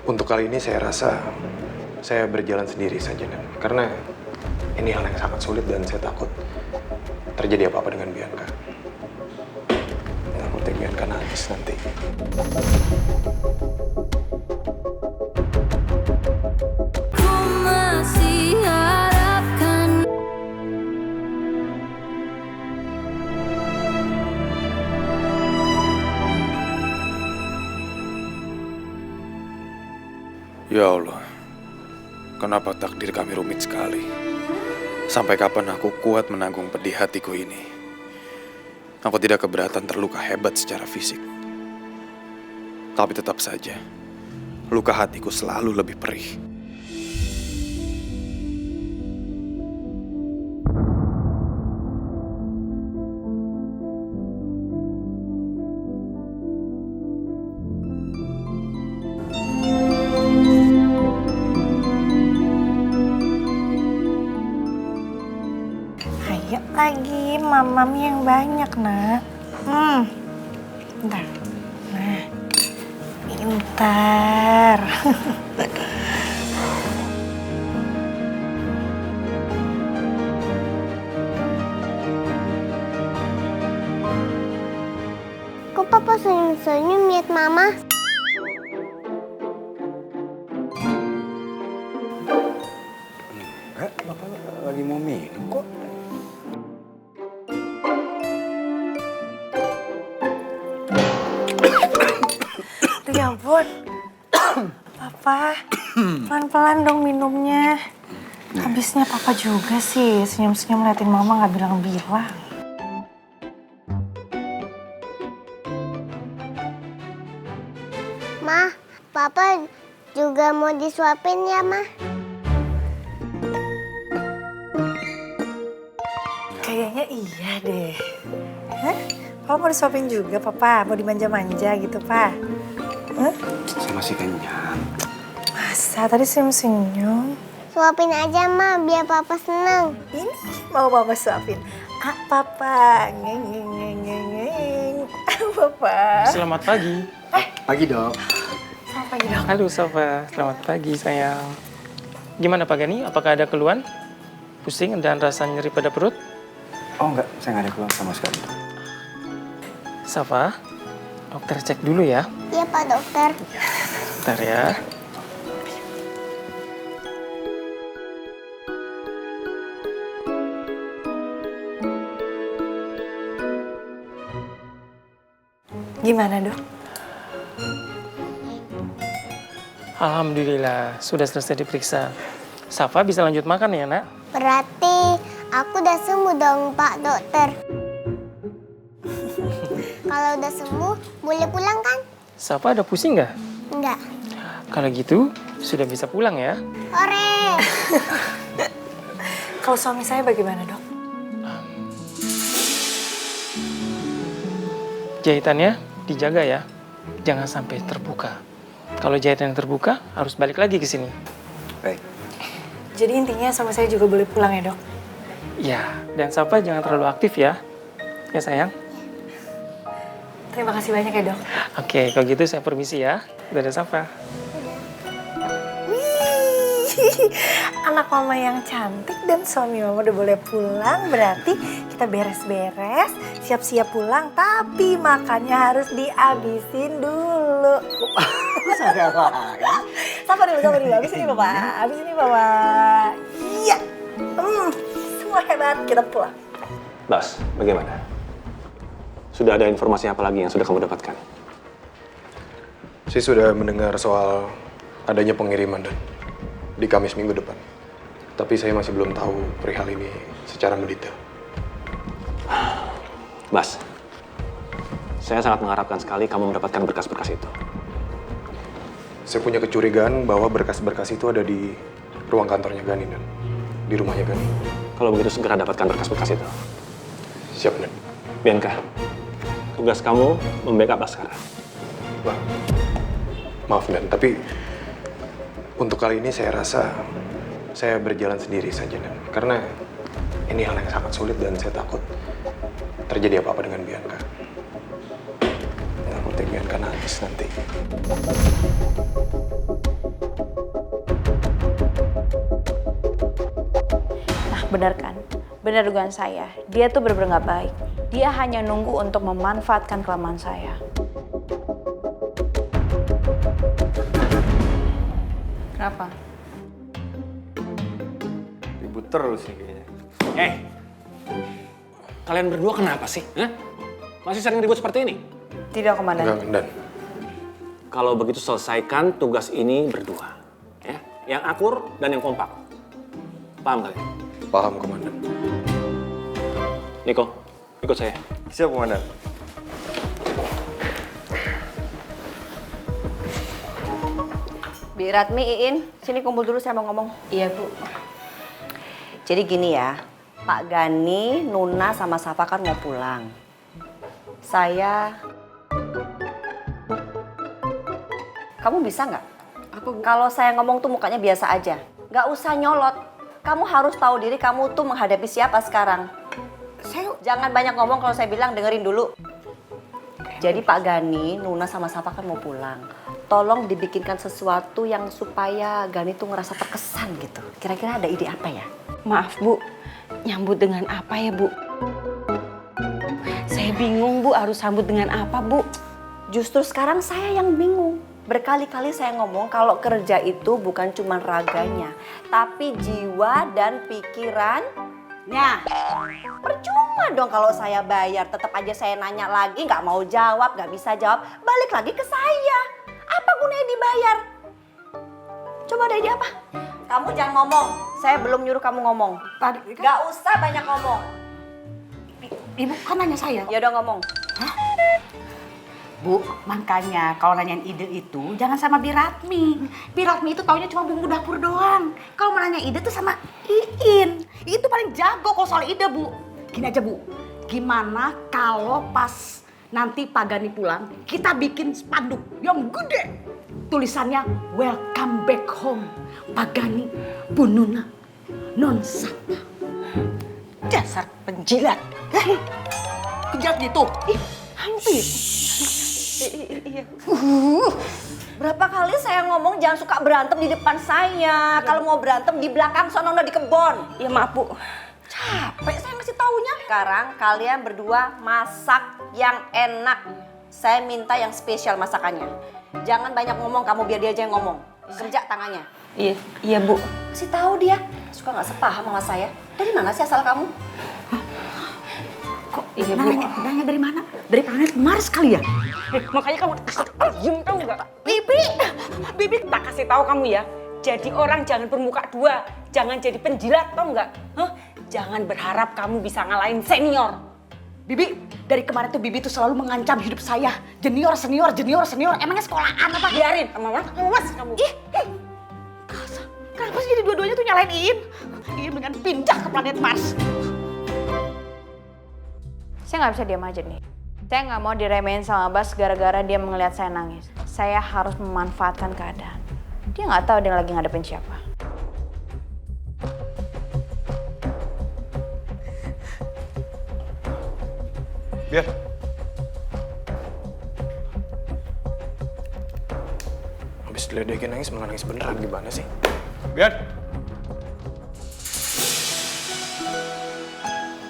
Untuk kali ini saya rasa saya berjalan sendiri saja, Dan. Karena ini hal yang sangat sulit dan saya takut terjadi apa-apa dengan Bianca. Takutnya Bianca nangis nanti. Ya Allah, kenapa takdir kami rumit sekali? Sampai kapan aku kuat menanggung pedih hatiku ini? Aku tidak keberatan terluka hebat secara fisik. Tapi tetap saja, luka hatiku selalu lebih perih. Ayo lagi, mamam yang banyak, nak. Bentar. Nah, pintar. Kok papa senyum-senyum lihat mama? Bapak lagi mau minum kok. Tuh ya ampun. Papa, pelan-pelan dong minumnya. Habisnya papa juga sih, senyum-senyum liatin mama nggak bilang-bilang. Ma, papa juga mau disuapin ya, Ma? Kayaknya iya deh. Hah? Papa mau disuapin juga, Papa? Mau dimanja-manja gitu, Pak? Hah? Saya masih kenyang. Masa tadi senyum-senyum? Suapin aja, Ma, biar papa seneng. Ini mau Mama suapin. Ah, Papa. Ngeng. Papa. Selamat pagi. Pagi, Dok. Selamat pagi, Dok. Halo Safa, selamat pagi sayang. Gimana Pak Gani? Apakah ada keluhan? Pusing dan rasa nyeri pada perut? Oh enggak, saya nggak ada keluhan sama sekali. Safa, dokter cek dulu ya. Iya, Pak Dokter. Bentar ya. Gimana, Dok? Alhamdulillah, sudah selesai diperiksa. Safa bisa lanjut makan ya, Nak? Berarti aku udah sembuh dong, Pak Dokter. Kalau udah sembuh, boleh pulang kan? Safa ada pusing nggak? Enggak. Kalau gitu, sudah bisa pulang ya. Hore! Kalau suami saya bagaimana, Dok? Jahitannya dijaga ya, jangan sampai terbuka. Kalau jahitannya terbuka, harus balik lagi ke sini. Baik. Jadi intinya suami saya juga boleh pulang ya, Dok? Ya, dan Safa jangan terlalu aktif ya. Ya sayang. Terima kasih banyak ya, Dok. Oke, kalau gitu saya permisi ya. Dadah Safa. Anak mama yang cantik dan suami mama udah boleh pulang. Berarti kita beres-beres, siap-siap pulang. Tapi makannya harus dihabisin dulu. Saya lagi. Sabar dulu. Habis ini, Bapak. Iya. Semua hebat, kita pulang. Bas, bagaimana? Sudah ada informasi apa lagi yang sudah kamu dapatkan? Saya sudah mendengar soal adanya pengiriman, Dan, di Kamis minggu depan. Tapi saya masih belum tahu perihal ini secara mendetail. Bas, saya sangat mengharapkan sekali kamu mendapatkan berkas-berkas itu. Saya punya kecurigaan bahwa berkas-berkas itu ada di ruang kantornya Gani, Dan. Di rumahnya Gani. Kalau begitu segera dapatkan berkas-berkas itu. Siap, Dan. Bianca, tugas kamu membackup Baskara. Wah, maaf, Dan. Tapi untuk kali ini saya rasa saya berjalan sendiri saja, Dan. Karena ini hal yang sangat sulit dan saya takut terjadi apa-apa dengan Bianca. Takutnya Bianca nangis nanti. Benar kan? Benar dugaan saya. Dia tuh bener-bener gak baik. Dia hanya nunggu untuk memanfaatkan kelemahan saya. Kenapa? Ribut terus nih kayaknya. Kalian berdua kenapa sih? Hah? Masih sering ribut seperti ini? Tidak, Komandan. Enggak, Komandan. Kalau begitu selesaikan tugas ini berdua. Ya? Yang akur dan yang kompak. Paham kalian? Paham, Komandan. Niko, ikut saya. Siap, Komandan. Bi Ratmi, Iin, sini kumpul dulu, saya mau ngomong. Iya, Bu. Jadi gini ya, Pak Gani, Nuna, sama Safa kan mau pulang. Kamu bisa nggak? Kalau saya ngomong tuh mukanya biasa aja. Nggak usah nyolot. Kamu harus tahu diri kamu tuh menghadapi siapa sekarang. Jangan banyak ngomong, kalau saya bilang dengerin dulu. Jadi Pak Gani, Nuna, sama Safa kan mau pulang. Tolong dibikinkan sesuatu yang supaya Gani tuh ngerasa terkesan gitu. Kira-kira ada ide apa ya? Maaf Bu, nyambut dengan apa ya Bu? Saya bingung Bu, harus sambut dengan apa Bu? Justru sekarang saya yang bingung. Berkali-kali saya ngomong kalau kerja itu bukan cuma raganya, tapi jiwa dan pikirannya. Percuma dong kalau saya bayar, tetap aja saya nanya lagi, nggak mau jawab, nggak bisa jawab, balik lagi ke saya. Apa gunanya dibayar? Coba ada ide apa? Kamu jangan ngomong, saya belum nyuruh kamu ngomong. Nggak usah banyak ngomong. Ibu kan nanya saya. Ya udah ngomong. Bu, makanya kalau nanyain ide itu jangan sama Biratmi. Biratmi itu taunya cuma bumbu dapur doang. Kalau mau nanya ide tuh sama Iin. Itu paling jago kalau soal ide Bu. Gini aja Bu, gimana kalau pas nanti Pak Gani pulang, kita bikin spanduk yang gede. Tulisannya welcome back home. Pak Gani, Bu Nuna, Non Safa. Dasar penjilat. Penjilat gitu. Ih, hampir. Berapa kali saya ngomong jangan suka berantem di depan saya. Kalau mau berantem di belakang sono di kebon. Ya maaf Bu. Capek saya ngasih taunya. Sekarang kalian berdua masak yang enak. Saya minta yang spesial masakannya. Jangan banyak ngomong, kamu biar dia aja yang ngomong. Kerja tangannya. Iya Bu. Kasih tahu dia. Suka nggak sepaham sama saya. Dari mana sih asal kamu? Kok iya Bu? Nanya dari mana? Dari planet Mars kali ya? Makanya kamu diem tau nggak? Bibi tak kasih tahu kamu ya. Jadi orang jangan bermuka dua, jangan jadi penjilat tau nggak? Jangan berharap kamu bisa ngalahin senior. Bibi, dari kemarin tuh Bibi tuh selalu mengancam hidup saya. Junior, senior, junior, senior. Emangnya sekolahan apa? Biarin, awas kamu. Kenapa sih jadi dua-duanya tuh nyalain Iin? Iin dengan pindah ke planet Mars. Saya nggak bisa diam aja nih. Saya nggak mau diremehin sama Bas gara-gara dia melihat saya nangis. Saya harus memanfaatkan keadaan. Dia nggak tahu dia lagi ngadepin siapa. Biar. Habis diledekin nangis malah nangis beneran, gimana sih? Biar.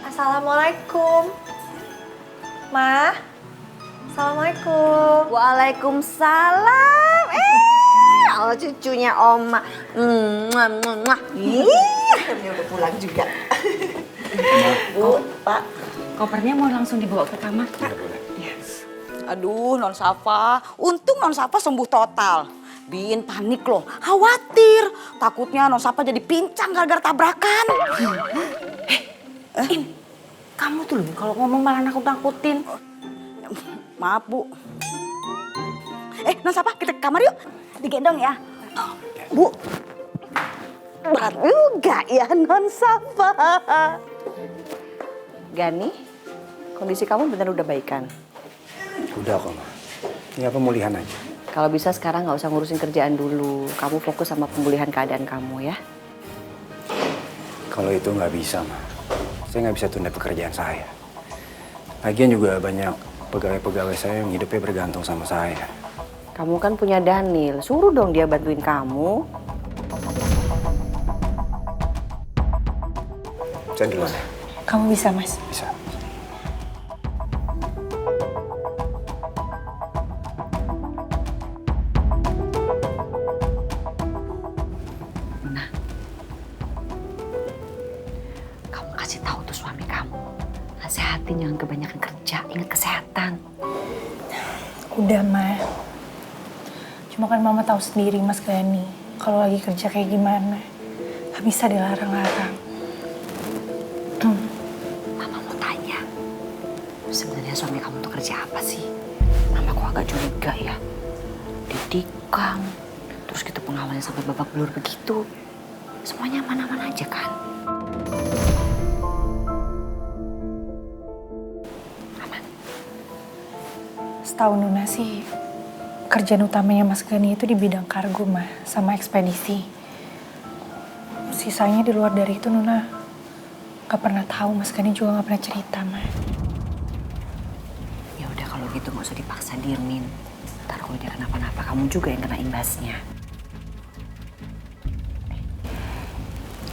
Assalamualaikum. Ma. Assalamualaikum. Waalaikumsalam. Allah cucunya Oma. Ini udah pulang juga. Bu, Pak, kopernya mau langsung dibawa ke kamar, Pak. Yes. Aduh, Non Safa. Untung Non Safa sembuh total. Biin panik loh, khawatir. Takutnya Non Safa jadi pincang gara-gara tabrakan. In, kamu tuh loh kalau ngomong malah nakut-nakutin. Maaf, Bu. Non Safa, kita ke kamar yuk. Digendong ya. Bu, berat juga ya Non Safa. Gani, kondisi kamu benar udah baikan. Udah kok, Ma. Tinggal pemulihan aja. Kalau bisa sekarang nggak usah ngurusin kerjaan dulu. Kamu fokus sama pemulihan keadaan kamu ya. Kalau itu nggak bisa, Ma. Saya nggak bisa tunda pekerjaan saya. Lagian juga banyak pegawai-pegawai saya yang hidupnya bergantung sama saya. Kamu kan punya Daniel, suruh dong dia bantuin kamu. Saya duluan ya. Kamu bisa, Mas. Bisa. Kamu kasih tahu tuh suami kamu. Nasehatin jangan kebanyakan kerja, ingat kesehatan. Udah, Ma. Cuma kan Mama tahu sendiri, Mas Gani. Kalau lagi kerja kayak gimana. Gak bisa dilarang-larang. Mama mau tanya, sebenarnya suami kamu tuh kerja apa sih? Mama kok agak curiga ya. Ditikam, terus gitu pengawalnya sampai babak belur begitu. Semuanya aman-aman aja kan? Setahu Nuna sih, kerjaan utamanya Mas Gani itu di bidang kargo, Ma, sama ekspedisi. Sisanya di luar dari itu Nuna gak pernah tahu, Mas Gani juga gak pernah cerita, Ma. Ya udah kalau gitu nggak usah dipaksa diemin. Ntar kalau dia kenapa-napa kamu juga yang kena imbasnya.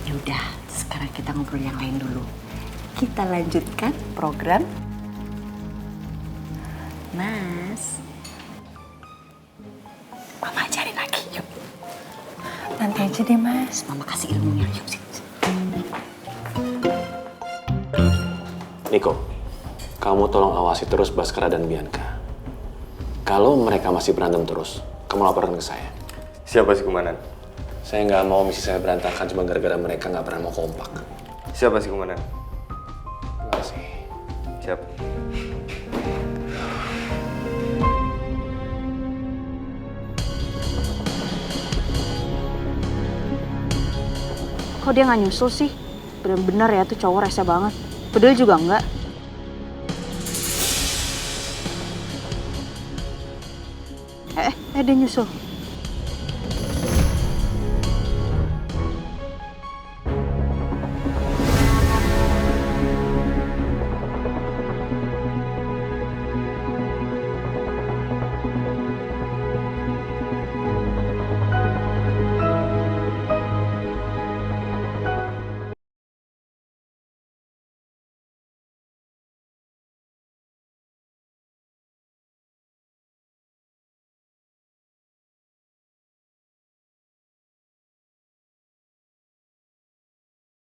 Ya udah, sekarang kita ngobrol yang lain dulu. Kita lanjutkan program. Mas, Mama ajarin lagi, yuk. Nanti aja deh, Mas. Mama kasih ilmunya, yuk. Niko, kamu tolong awasi terus Baskara dan Bianca. Kalau mereka masih berantem terus, kamu laporkan ke saya. Siapa sih Komandan? Saya nggak mau misi saya berantakan cuma gara-gara mereka nggak pernah mau kompak. Siapa sih Komandan? Terima kasih. Siap. Kok dia nggak nyusul sih? Bener-bener ya tuh cowok rese banget. Peduli juga enggak. Dia nyusul.